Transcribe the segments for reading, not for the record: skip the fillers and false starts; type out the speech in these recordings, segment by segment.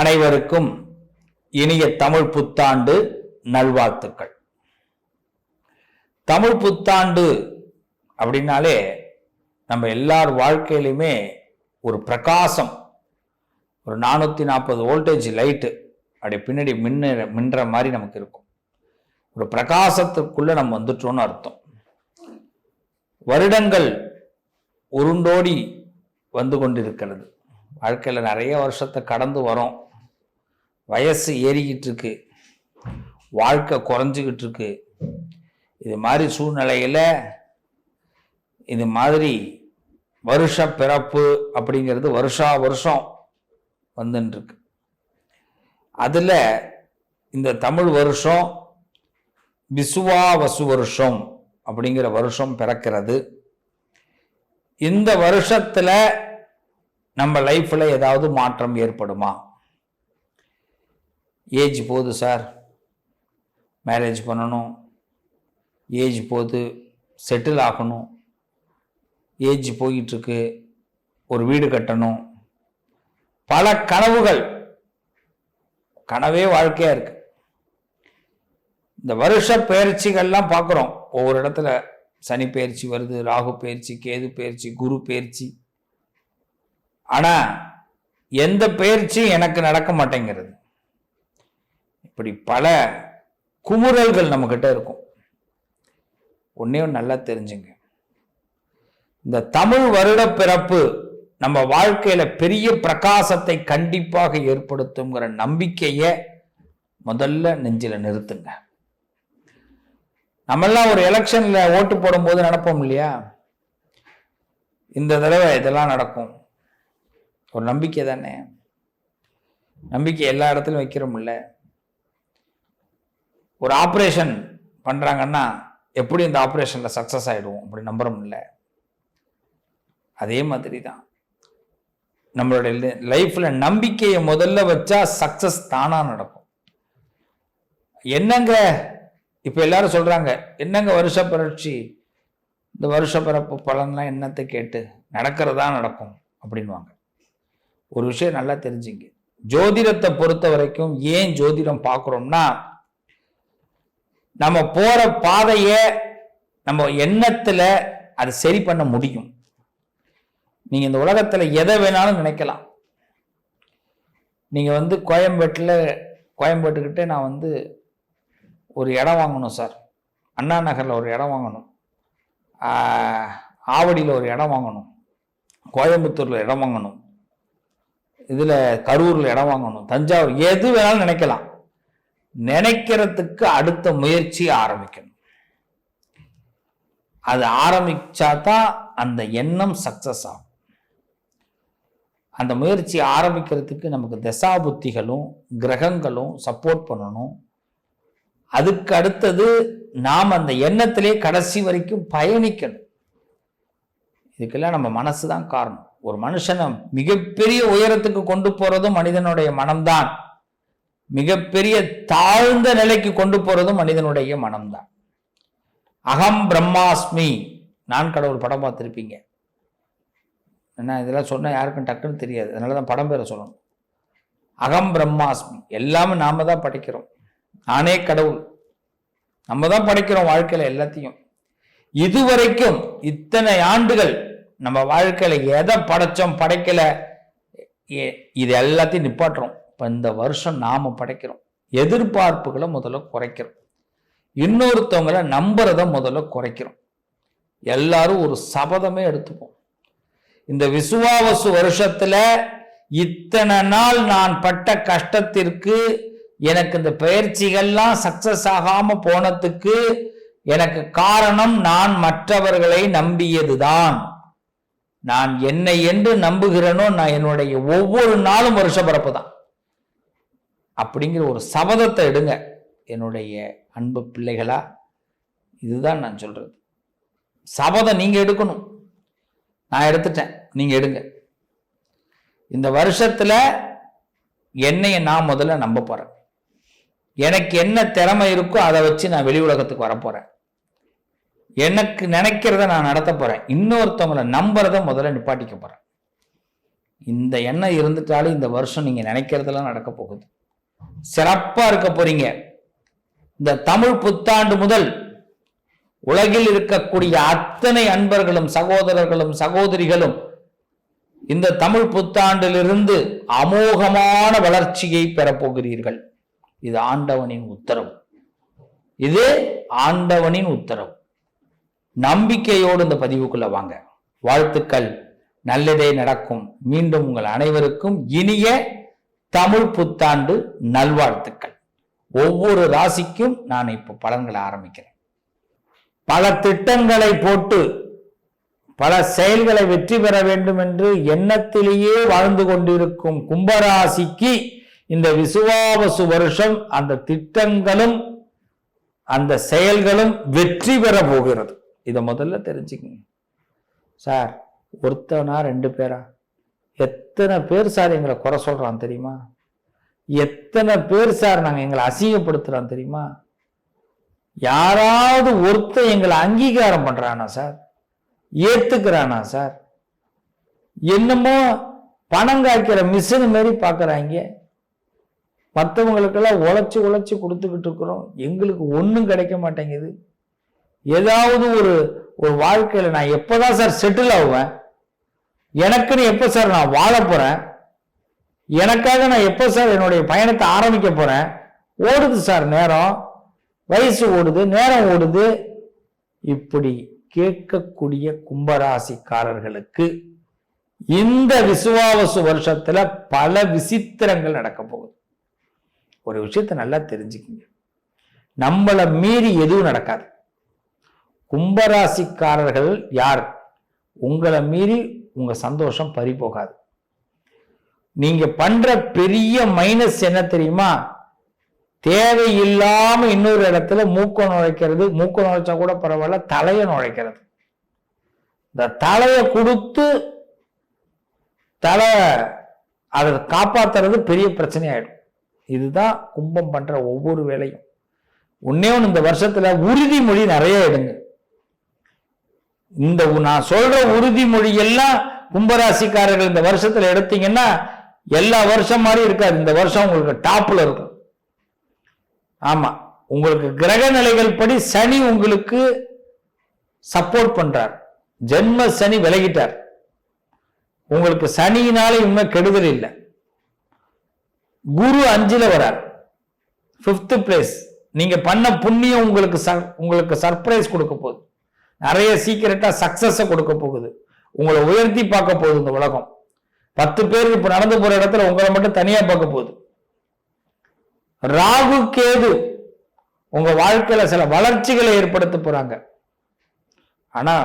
அனைவருக்கும் இனிய தமிழ் புத்தாண்டு நல்வாழ்த்துக்கள். தமிழ் புத்தாண்டு அப்படின்னாலே நம்ம எல்லார் வாழ்க்கையிலுமே ஒரு பிரகாசம், ஒரு 440 வோல்டேஜ் லைட்டு அப்படி பின்னாடி மின்ற மாதிரி நமக்கு இருக்கும். ஒரு பிரகாசத்துக்குள்ள நம்ம வந்துட்டோம்னு அர்த்தம். வருடங்கள் உருண்டோடி வந்து கொண்டிருக்கிறது. வாழ்க்கையில் நிறைய வருஷத்தை கடந்து வரோம். வயசு ஏறிக்கிட்டு இருக்கு, வாழ்க்கை குறைஞ்சிக்கிட்டு இருக்கு. இது மாதிரி சூழ்நிலையில் இது மாதிரி வருஷ பிறப்பு அப்படிங்கிறது வருஷா வருஷம் வந்துருக்கு. அதில் இந்த தமிழ் வருஷம் விசுவாவசு வருஷம் அப்படிங்கிற வருஷம் பிறக்கிறது. இந்த வருஷத்துல நம்ம லைஃப்ல ஏதாவது மாற்றம் ஏற்படுமா? ஏஜ் போகுது சார், மேரேஜ் பண்ணணும், ஏஜ் போகுது, செட்டில் ஆகணும், ஏஜ் போயிட்டுருக்கு, ஒரு வீடு கட்டணும், பல கனவுகள், கனவே வாழ்க்கையா இருக்கு. இந்த வருஷ பயிற்சிகள்லாம் பார்க்குறோம். ஒவ்வொரு இடத்துல சனி பயிற்சி வருது, ராகு பயிற்சி, கேது பயிற்சி, குரு பயிற்சி. ஆனா எந்த பயிற்சியும் எனக்கு நடக்க மாட்டேங்கிறது. இப்படி பல குமுறல்கள் நம்ம கிட்ட இருக்கும். ஒன்னையும் நல்லா தெரிஞ்சுங்க, இந்த தமிழ் வருட பிறப்பு நம்ம வாழ்க்கையில பெரிய பிரகாசத்தை கண்டிப்பாக ஏற்படுத்துங்கிற நம்பிக்கையை முதல்ல நெஞ்சில நிறுத்துங்க. நம்மெல்லாம் ஒரு எலெக்ஷன்ல ஓட்டு போடும்போது நடப்போம் இல்லையா, இந்த தடவை இதெல்லாம் நடக்கும், ஒரு நம்பிக்கை தானே. நம்பிக்கை எல்லா இடத்துலையும் வைக்கிறோம் இல்ல. ஒரு ஆப்ரேஷன் பண்றாங்கன்னா எப்படி இந்த ஆப்ரேஷன்ல சக்சஸ் ஆயிடுவோம் அப்படி நம்புறோம் இல்ல. அதே மாதிரி தான் நம்மளுடைய லைஃப்ல நம்பிக்கையை முதல்ல வச்சா சக்சஸ் தானா நடக்கும். என்னங்க இப்ப எல்லாரும் சொல்றாங்க, என்னங்க வருஷ பரீட்சி, இந்த வருஷ பிறப்பு பலன்லாம் என்னத்தை கேட்டு நடக்கிறதா நடக்கும் அப்படின்வாங்க. ஒரு விஷயம் நல்லா தெரிஞ்சுங்க, ஜோதிடத்தை பொறுத்த வரைக்கும் ஏன் ஜோதிடம் பார்க்குறோம்னா, நம்ம போற பாதைய நம்ம எண்ணத்துல அது சரி பண்ண முடியும். நீங்க இந்த உலகத்துல எதை வேணாலும் நினைக்கலாம். நீங்க கோயம்பேட்டுக்கிட்ட நான் ஒரு இடம் வாங்கணும் சார், அண்ணா நகர்ல ஒரு இடம் வாங்கணும், ஆவடியில் ஒரு இடம் வாங்கணும், கோயம்புத்தூர்ல இடம் வாங்கணும், இதுல கரூர்ல இடம் வாங்கணும், தஞ்சாவூர், எது வேணாலும் நினைக்கலாம். நினைக்கிறதுக்கு அடுத்த முயற்சி ஆரம்பிக்கணும். அது ஆரம்பிச்சாதான் அந்த எண்ணம் சக்சஸ் ஆகும். அந்த முயற்சி ஆரம்பிக்கிறதுக்கு நமக்கு தசாபுத்திகளும் கிரகங்களும் சப்போர்ட் பண்ணணும். அதுக்கு அடுத்தது நாம் அந்த எண்ணத்திலே கடைசி வரைக்கும் பயணிக்கணும். இதுக்கெல்லாம் நம்ம மனசுதான் காரணம். ஒரு மனுஷனை மிகப்பெரிய உயரத்துக்கு கொண்டு போறதும் மனிதனுடைய மனம்தான், மிகப்பெரிய தாழ்ந்த நிலைக்கு கொண்டு போறதும் மனிதனுடைய மனம்தான். அகம் பிரம்மாஸ்மி, நான் கடவுள் படம் பார்த்திருப்பீங்க. என்ன இதெல்லாம் சொன்னா யாருக்கும் டக்குன்னு தெரியாது, அதனாலதான் படம் பேரை சொல்லணும். அகம் பிரம்மாஸ்மி, எல்லாமே நாம தான் படைக்கிறோம். நானே கடவுள், நம்ம தான் படைக்கிறோம் வாழ்க்கையில எல்லாத்தையும். இதுவரைக்கும் இத்தனை ஆண்டுகள் நம்ம வாழ்க்கையில எதை படைச்சோம் படைக்கல, இது எல்லாத்தையும் நிப்பாட்டுறோம். இப்ப இந்த வருஷம் நாம படைக்கிறோம். எதிர்பார்ப்புகளை முதல்ல குறைக்கிறோம், இன்னொருத்தவங்களை நம்புறத முதல்ல குறைக்கிறோம். எல்லாரும் ஒரு சபதமே எடுத்துப்போம், இந்த விசுவாவசு வருஷத்துல இத்தனை நாள் நான் பட்ட கஷ்டத்திற்கு, எனக்கு இந்த பயிற்சிகள்லாம் சக்சஸ் ஆகாம போனதுக்கு எனக்கு காரணம் நான் மற்றவர்களை நம்பியதுதான். நான் என்னை என்று நம்புகிறேனோ, நான் என்னுடைய ஒவ்வொரு நாளும் வருஷ பிறப்பு தான் அப்படிங்கிற ஒரு சபதத்தை எடுங்க என்னுடைய அன்பு பிள்ளைகளா. இதுதான் நான் சொல்றது. சபதம் நீங்க எடுக்கணும். நான் எடுத்துட்டேன், நீங்க எடுங்க. இந்த வருஷத்துல என்னைய நான் முதல்ல நம்ப போறேன். எனக்கு என்ன திறமை இருக்கோ அதை வச்சு நான் வெளி உலகத்துக்கு வரப்போறேன். எனக்கு நினைக்கிறத நான் நடத்த போறேன். இன்னொருத்தவங்களை நம்புறத முதல்ல நிப்பாட்டிக்க போறேன். இந்த எண்ணம் இருந்துட்டாலும் இந்த வருஷம் நீங்க நினைக்கிறதெல்லாம் நடக்க போகுது. சிறப்பா இருக்க போறீங்க. இந்த தமிழ் புத்தாண்டு முதல் உலகில் இருக்கக்கூடிய அத்தனை அன்பர்களும் சகோதரர்களும் சகோதரிகளும் இந்த தமிழ் புத்தாண்டிலிருந்து அமோகமான வளர்ச்சியை பெறப்போகிறீர்கள். இது ஆண்டவனின் உத்தரவு. இது ஆண்டவனின் உத்தரவு. நம்பிக்கையோடு இந்த பதிவுக்குள்ள வாங்க. வாழ்த்துக்கள். நல்லதே நடக்கும். மீண்டும் உங்கள் அனைவருக்கும் இனிய தமிழ் புத்தாண்டு நல்வாழ்த்துக்கள். ஒவ்வொரு ராசிக்கும் நான் இப்ப பலன்களை ஆரம்பிக்கிறேன். பல திட்டங்களை போட்டு பல செயல்களை வெற்றி பெற வேண்டும் என்று எண்ணத்திலேயே வாழ்ந்து கொண்டிருக்கும் கும்பராசிக்கு இந்த விசுவாவசு வருஷம் அந்த திட்டங்களும் அந்த செயல்களும் வெற்றி பெற போகிறது. இதை முதல்ல தெரிஞ்சுக்கங்க. சார் ஒருத்தனா 2 பேரா? எத்தனை பேர் சார் எங்களை குறை சொல்றான் தெரியுமா? எத்தனை பேர் சார் நாங்க எங்களை அசிங்கப்படுத்துறான் தெரியுமா? யாராவது ஒருத்தர் எங்களை அங்கீகாரம் பண்றானா சார்? ஏத்துக்கிறானா சார்? என்னமோ பணம் காய்க்கிற மிஷின் மாதிரி பாக்குறாங்க. மற்றவங்களுக்கெல்லாம் உழைச்சு உழைச்சு கொடுத்துக்கிட்டு இருக்கிறோம். எங்களுக்கு ஒன்றும் கிடைக்க மாட்டேங்குது. ஏதாவது ஒரு வாழ்க்கையில நான் எப்பதான் சார் செட்டில் ஆகுவேன்? எனக்குன்னு எப்ப சார் நான் வாழ போறேன்? எனக்காக நான் எப்ப சார் என்னுடைய பயணத்தை ஆரம்பிக்க போறேன்? ஓடுது சார் நேரம், வயசு ஓடுது, நேரம் ஓடுது. இப்படி கேட்கக்கூடிய கும்பராசிக்காரர்களுக்கு இந்த விசுவாவசு வருஷத்துல பல விசித்திரங்கள் நடக்க போகுது. ஒரு விஷயத்தை நல்லா தெரிஞ்சுக்கங்க. நம்மளை மீறி எதுவும் நடக்காது. கும்பராசிக்காரர்கள் யார்? உங்களை மீறி உங்க சந்தோஷம் பறி போகாது. நீங்க பண்ற பெரிய மைனஸ் என்ன தெரியுமா? தேவையில்லாம இன்னொரு இடத்துல மூக்க நுழைக்கிறது. மூக்க நுழைச்சா கூட பரவாயில்ல, தலைய நுழைக்கிறது. இந்த தலைய கொடுத்து அதை காப்பாத்துறது பெரிய பிரச்சனை ஆயிடும். இதுதான் கும்பம் பண்ற ஒவ்வொரு வேலையும். ஒன்னே ஒன்று, இந்த வருஷத்துல உறுதிமொழி நிறைய எடுங்க. இந்த நான் சொல்ற உறுதிமொழி எல்லாம் கும்பராசிக்காரர்கள் இந்த வருஷத்துல எடுத்தீங்கன்னா எல்லா வருஷம் மாதிரி இருக்காது. இந்த வருஷம் உங்களுக்கு டாப்ல இருக்கும். ஆமா, உங்களுக்கு கிரக நிலைகள் படி சனி உங்களுக்கு சப்போர்ட் பண்றார். ஜென்ம சனி விலகிட்டார். உங்களுக்கு சனியினால இன்னும் கெடுதல் இல்லை. குரு 5ல வரார், 5th பிளேஸ். நீங்க பண்ண புண்ணியம் உங்களுக்கு சர்ப்ரைஸ் கொடுக்க போகுது. நிறைய சீக்கிரட்டா சக்சஸ் கொடுக்க போகுது. உங்களை உயர்த்தி பார்க்க போகுது. இந்த உலகம் 10 பேர் இப்ப நடந்து போற இடத்துல உங்களை மட்டும் தனியா பார்க்க போகுது. ராகு கேது உங்க வாழ்க்கையில சில வளர்ச்சிகளை ஏற்படுத்த போறாங்க. ஆனா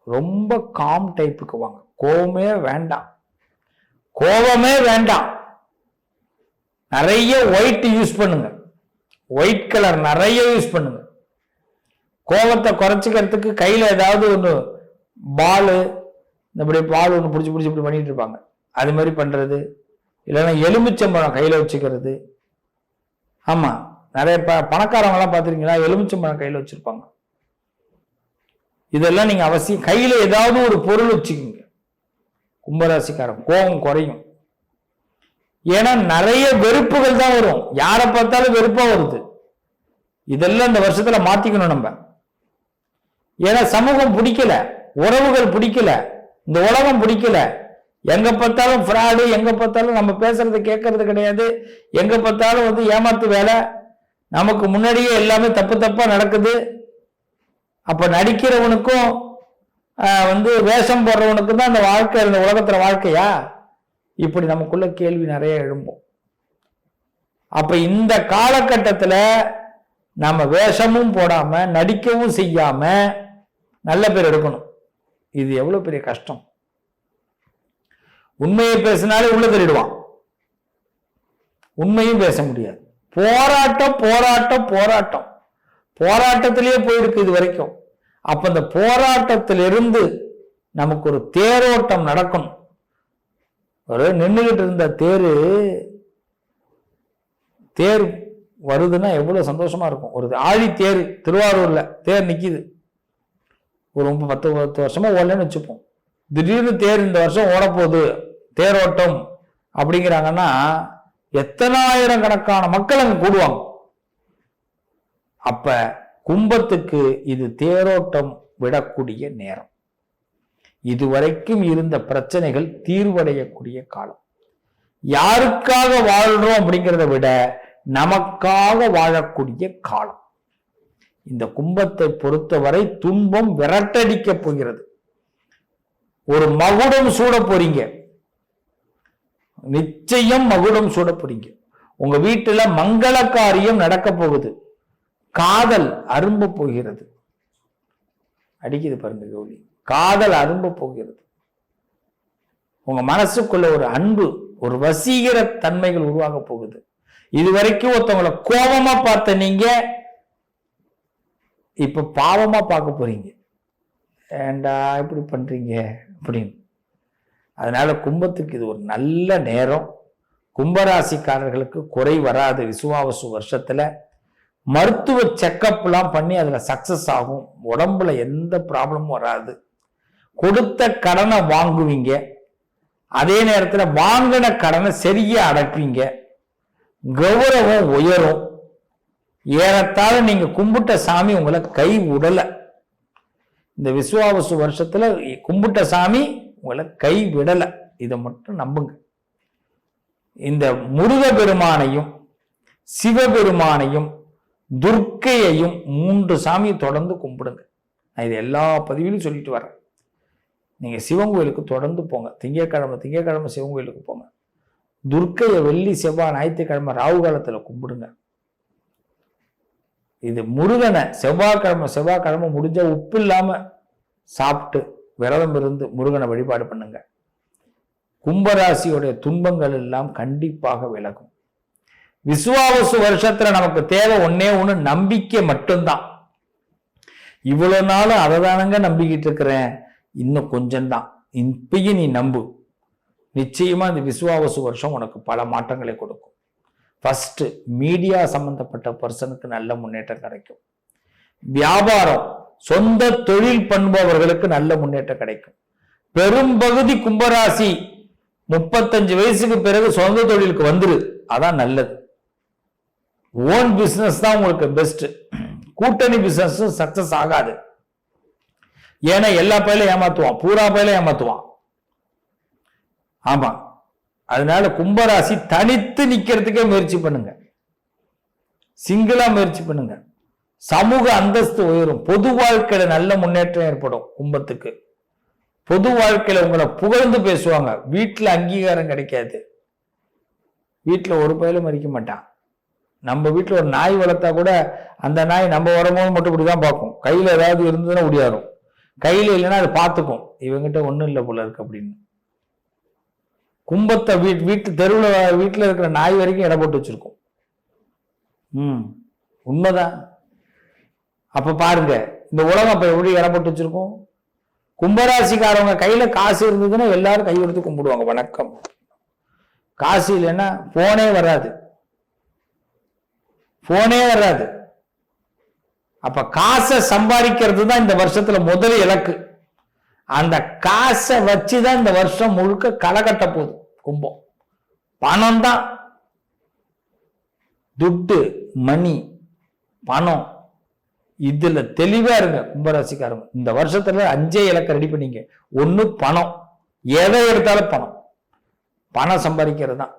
ரொம்ப காம் டைப்புக்கு வாங்க. கோபமே வேண்டாம், கோபமே வேண்டாம். நிறைய ஒயிட் யூஸ் பண்ணுங்க. ஒயிட் கலர் நிறைய யூஸ் பண்ணுங்க. கோபத்தை குறைச்சிக்கிறதுக்கு கையில ஏதாவது ஒன்று பால், இப்படி பால் ஒன்று பிடிச்சி இப்படி பண்ணிட்டு இருப்பாங்க. அது மாதிரி பண்றது, இல்லைன்னா எலுமிச்சம்பழம் கையில வச்சுக்கிறது. ஆமா, நிறைய பணக்காரங்க எல்லாம் பார்த்துருக்கீங்களா? எலுமிச்சம்பழம் கையில வச்சிருப்பாங்க. இதெல்லாம் நீங்க அவசியம் கையில ஏதாவது ஒரு பொருள் வச்சுக்கோங்க. கும்பராசிக்காரன் கோபம் குறையும். ஏன்னா நிறைய வெறுப்புகள் தான் வரும். யாரை பார்த்தாலும் வெறுப்பா வருது. இதெல்லாம் இந்த வருஷத்துல மாத்திக்கணும் நம்ம. ஏன்னா சமூகம் பிடிக்கல, உறவுகள் பிடிக்கல, இந்த உலகம் பிடிக்கல. எங்க பார்த்தாலும் ஃப்ராடு, எங்க பார்த்தாலும் நம்ம பேசுறது கேட்கறது கிடையாது, எங்க பார்த்தாலும் ஏமாத்து வேலை, நமக்கு முன்னாடியே எல்லாமே தப்பா நடக்குது. அப்ப நடிக்கிறவனுக்கும் வேஷம் போடுறவனுக்கும் தான் அந்த வாழ்க்கை, இந்த உலகத்துல வாழ்க்கையா? இப்படி நமக்குள்ள கேள்வி நிறைய எழும்பும். அப்ப இந்த காலகட்டத்துல நம்ம வேஷமும் போடாம நடிக்கவும் செய்யாம நல்ல பேர் எடுக்கணும். இது எவ்வளவு பெரிய கஷ்டம். உண்மையை பேசினாலே உள்ள தெரிடுவான். உண்மையும் பேச முடியாது. போராட்டம் போராட்டம் போராட்டம் போராட்டத்திலேயே போயிருக்கு இது வரைக்கும். அப்ப இந்த போராட்டத்திலிருந்து நமக்கு ஒரு தேரோட்டம் நடக்கணும். ஒரு நின்றுகிட்டு இருந்த தேர் வருதுன்னா எவ்வளவு சந்தோஷமா இருக்கும். ஒரு ஆழி தேர், திருவாரூர்ல தேர் நிக்குது. ஒரு 10 வருஷமா ஓடலன்னு வச்சுப்போம். திடீர்னு தேர் இந்த வருஷம் ஓட போகுது, தேரோட்டம் அப்படிங்கிறாங்கன்னா எத்தனாயிரம் கணக்கான மக்கள் அங்க கூடுவாங்க. அப்ப கும்பத்துக்கு இது தேரோட்டம் விடக்கூடிய நேரம். இதுவரைக்கும் இருந்த பிரச்சனைகள் தீர்வடையக்கூடிய காலம். யாருக்காக வாழ்றோம் அப்படிங்கிறத விட நமக்காக வாழக்கூடிய காலம். இந்த கும்பத்தை பொறுத்தவரை துன்பம் விரட்டடிக்க போகிறது. ஒரு மகுடம் சூட போறீங்க, நிச்சயம் மகுடம் சூட போறீங்க. உங்க வீட்டுல மங்கள காரியம் நடக்க போகுது. காதல் அரும்ப போகிறது. அடிக்குது பாருங்க கௌரி, காதல் அரும்ப போகிறது. உங்க மனசுக்குள்ள ஒரு அன்பு, ஒரு வசீகர தன்மைகள் உருவாக போகுது. இதுவரைக்கும் ஒருத்தவங்களை கோபமா பார்த்த நீங்க இப்ப பாவமா பார்க்க போறீங்க. ஏண்டா இப்படி பண்றீங்க அப்படின்னு. அதனால கும்பத்துக்கு இது ஒரு நல்ல நேரம். கும்பராசிக்காரர்களுக்கு குறை வராது. விசுவாவசு வருஷத்துல மருத்துவ செக்கப்லாம் பண்ணி அதுல சக்சஸ் ஆகும். உடம்புல எந்த ப்ராப்ளமும் வராது. கொடுத்த கடனை வாங்குவீங்க, அதே நேரத்தில் வாங்கின கடனை சரியா அடைப்பீங்க. கௌரவம் உயரும். ஏறத்தாழ நீங்க கும்பிட்ட சாமி உங்களை கை விடல. இந்த விசுவாவசு வருஷத்துல கும்பிட்ட சாமி உங்களை கை விடல. இதை மட்டும் நம்புங்க. இந்த முருக பெருமானையும் சிவபெருமானையும் துர்க்கையையும் 3 சாமியை தொடர்ந்து கும்பிடுங்க. நான் இது எல்லா பதிவிலும் சொல்லிட்டு வரேன். நீங்க சிவன் கோயிலுக்கு தொடர்ந்து போங்க. திங்கட்கிழமை சிவன் கோயிலுக்கு போங்க. துர்க்கையை வெள்ளி செவ்வாய் ஞாயிற்றுக்கிழமை ராகு காலத்துல கும்பிடுங்க. இது முருகனை செவ்வாய்க்கிழமை முடிஞ்ச உப்பு இல்லாம சாப்பிட்டு விரதம் இருந்து முருகனை வழிபாடு பண்ணுங்க. கும்பராசியுடைய துன்பங்கள் எல்லாம் கண்டிப்பாக விலகும். விசுவாவசு வருஷத்துல நமக்கு தேவை ஒன்னே ஒண்ணு, நம்பிக்கை மட்டும்தான். இவ்வளவு நாளும் அதை தானங்க நம்பிக்கிட்டு இருக்கிறேன், இன்னும் கொஞ்சம்தான். இப்பயும் நீ நம்பு. நிச்சயமா இந்த விசுவாவசு வருஷம் உனக்கு பல மாற்றங்களை கொடுக்கும். ஃபர்ஸ்ட், மீடியா சம்பந்தப்பட்ட பர்சனுக்கு நல்ல முன்னேற்றம் கிடைக்கும். வியாபாரம், சொந்த தொழில் பண்ணுபவர்களுக்கு நல்ல முன்னேற்றம் கிடைக்கும். பெரும்பகுதி கும்பராசி 35 வயசுக்கு பிறகு சொந்த தொழிலுக்கு வந்துரு, அதான் நல்லது. ஓன் பிசினஸ் தான் உங்களுக்கு பெஸ்ட். கூட்டணி பிசினஸ் சக்சஸ் ஆகாது. ஏன்னா எல்லா பயிலும் ஏமாத்துவான், பூரா பயிலும் ஏமாத்துவான். ஆமா, அதனால கும்பராசி தனித்து நிக்கிறதுக்கே முயற்சி பண்ணுங்க. சிங்கிளா முயற்சி பண்ணுங்க. சமூக அந்தஸ்து உயரும். பொது வாழ்க்கையில நல்ல முன்னேற்றம் ஏற்படும். கும்பத்துக்கு பொது வாழ்க்கையில உங்களை புகழ்ந்து பேசுவாங்க. வீட்டுல அங்கீகாரம் கிடைக்காது. வீட்டுல ஒரு பயிலும் மறிக்க மாட்டான். நம்ம வீட்டுல ஒரு நாய் வளர்த்தா கூட அந்த நாய் நம்ம வரும்போது மட்டும் இப்படிதான் பார்க்கும். கையில ஏதாவது இருந்ததுன்னா ஒடியாரும், கையில இல்லைன்னா அது பார்த்துக்கும், இவங்கிட்ட ஒண்ணும் இல்லை போல இருக்கு அப்படின்னு. கும்பத்தை வீட்டு தெருவில் வீட்டுல இருக்கிற நாய் வரைக்கும் இடம் போட்டு வச்சிருக்கும். உண்மைதான். அப்ப பாருங்க இந்த உலகம் அப்ப எப்படி இடம் போட்டு வச்சிருக்கோம். கும்பராசிக்காரவங்க கையில காசு இருந்ததுன்னா எல்லாரும் கையெடுத்து கும்பிடுவாங்க, வணக்கம். காசு இல்லைன்னா போனே வராது. அப்ப காசை சம்பாதிக்கிறது தான் இந்த வருஷத்துல முதல் இலக்கு. அந்த காசை வச்சுதான் இந்த வருஷம் முழுக்க களை கட்ட போகுது கும்பம். பணம் தான், துட்டு, மணி, பணம், இதுல தெளிவா இருங்க கும்பராசிக்காரங்க. இந்த வருஷத்துல 5 இலக்க ரெடி பண்ணீங்க. ஒண்ணு பணம், எதை எடுத்தாலும் பணம். பணம் சம்பாதிக்கிறது தான்.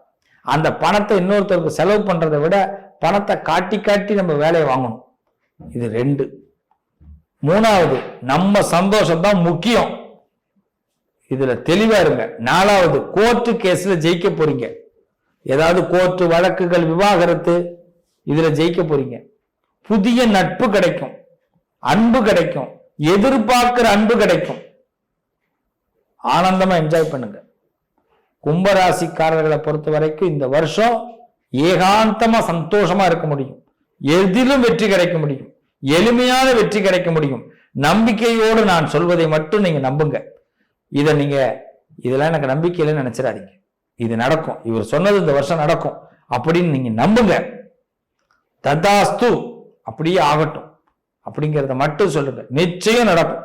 அந்த பணத்தை இன்னொருத்தருக்கு செலவு பண்றதை விட பணத்தை காட்டி காட்டி நம்ம வேலையை வாங்கணும். இது 2. 3வது, நம்ம சந்தோஷம் தான் முக்கியம். இதுல தெளிவா இருங்க. 4வது, கோர்ட்டு கேஸ்ல ஜெயிக்க போறீங்க. ஏதாவது கோர்ட்டு வழக்குகள், விவாகரத்து, இதுல ஜெயிக்க போறீங்க. புதிய நட்பு கிடைக்கும், அன்பு கிடைக்கும், எதிர்பார்க்கிற அன்பு கிடைக்கும். ஆனந்தமா என்ஜாய் பண்ணுங்க. கும்பராசிக்காரர்களை பொறுத்த வரைக்கும் இந்த வருஷம் ஏகாந்தமா சந்தோஷமா இருக்க முடியும். எதிலும் வெற்றி கிடைக்க முடியும். எளிமையான வெற்றி கிடைக்க முடியும். நம்பிக்கையோடு நான் சொல்வதை மட்டும் நீங்க நம்புங்க. இதை நீங்க இதெல்லாம் எனக்கு நம்பிக்கையில நினைச்சிடாதீங்க. இது நடக்கும், இவர் சொன்னது இந்த வருஷம் நடக்கும் அப்படின்னு நீங்க நம்புங்க. ததாஸ்து, அப்படியே ஆகட்டும் அப்படிங்கிறத மட்டும் சொல்லுங்க. நிச்சயம் நடக்கும்.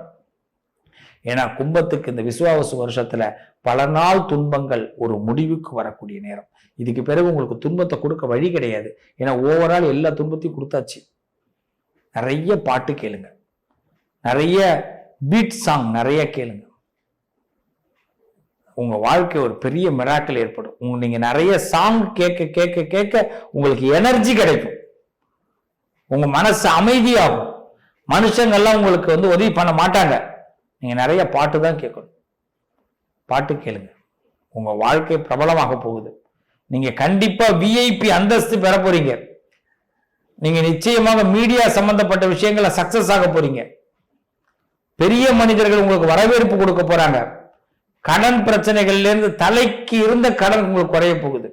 ஏன்னா கும்பத்துக்கு இந்த விசுவாவசு வருஷத்துல பல நாள் துன்பங்கள் ஒரு முடிவுக்கு வரக்கூடிய நேரம். இதுக்கு பிறகு உங்களுக்கு துன்பத்தை கொடுக்க வழி கிடையாது. ஏன்னா ஓவரால் எல்லா துன்பத்தையும் கொடுத்தாச்சு. நிறைய பாட்டு கேளுங்க, நிறைய பீட் சாங் நிறைய கேளுங்க. உங்க வாழ்க்கை ஒரு பெரிய மிராக்கிள் ஏற்படும். நீங்க நிறைய சாங் கேட்க கேட்க கேட்க உங்களுக்கு எனர்ஜி கிடைக்கும், உங்க மனசு அமைதியாகும். மனுஷங்கள்லாம் உங்களுக்கு உதவி பண்ண மாட்டாங்க. நீங்க நிறைய பாட்டு தான் கேட்கணும். பாட்டு கேளுங்க, உங்க வாழ்க்கை பிரபலமாக போகுது. நீங்க கண்டிப்பா விஐபி அந்தஸ்து பெற போறீங்க. நீங்க நிச்சயமாக மீடியா சம்பந்தப்பட்ட விஷயங்களை சக்சஸ் ஆக போறீங்க. பெரிய மனிதர்கள் உங்களுக்கு வரவேற்பு கொடுக்க போறாங்க. கடன் பிரச்சனைகள்ல இருந்து தலைக்கு இருந்த கடன் உங்களுக்கு குறைய போகுது.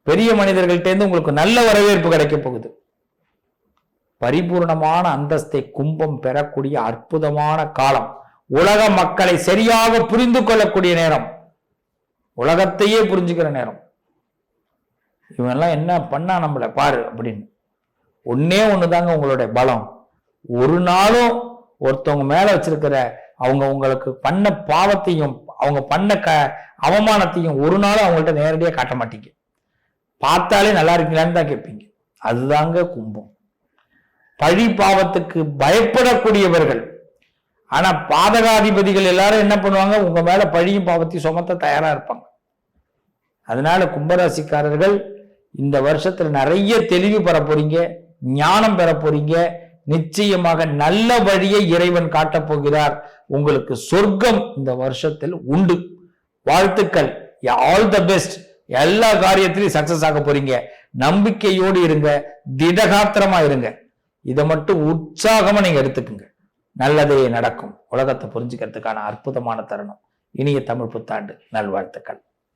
பெரிய மனிதர்கள்ட்ட இருந்து உங்களுக்கு நல்ல வரவேற்பு கிடைக்க போகுது. பரிபூர்ணமான அந்தஸ்தை கும்பம் பெறக்கூடிய அற்புதமான காலம். உலக மக்களை சரியாக புரிந்து கொள்ளக்கூடிய நேரம், உலகத்தையே புரிஞ்சுக்கிற நேரம். இவெல்லாம் என்ன பண்ணா நம்மளை பாரு அப்படின்னு. ஒன்னே ஒண்ணுதாங்க உங்களுடைய பலம். ஒரு நாளும் ஒருத்தவங்க மேல வச்சிருக்கிற அவங்க உங்களுக்கு பண்ண பாவத்தையும் அவங்க பண்ண அவமானத்தையும் ஒரு நாளும் அவங்கள்ட்ட நேரடியாக காட்ட மாட்டீங்க. பார்த்தாலே நல்லா இருக்கீங்களான்னு தான் கேட்பீங்க. அதுதாங்க கும்பம். பழி பாவத்துக்கு பயப்படக்கூடியவர்கள். ஆனா பாதகாதிபதிகள் எல்லாரும் என்ன பண்ணுவாங்க, உங்க மேல பழியும் பாவத்தையும் சுமத்த தயாரா இருப்பாங்க. அதனால கும்பராசிக்காரர்கள் இந்த வருஷத்துல நிறைய தெளிவு பெற போறீங்க, ஞானம் பெற போறீங்க. நிச்சயமாக நல்ல வழியை இறைவன் காட்டப் போகிறார். உங்களுக்கு சொர்க்கம் இந்த வருஷத்தில் உண்டு. வாழ்த்துக்கள். All the best. எல்லா காரியத்திலையும் சக்சஸ் ஆக போறீங்க. நம்பிக்கையோடு இருங்க, திடகாத்திரமா இருங்க. இதை மட்டும் உற்சாகமா நீங்க எடுத்துக்குங்க. நல்லதே நடக்கும். உலகத்தை புரிஞ்சுக்கிறதுக்கான அற்புதமான தருணம். இனிய தமிழ் புத்தாண்டு நல்வாழ்த்துக்கள்.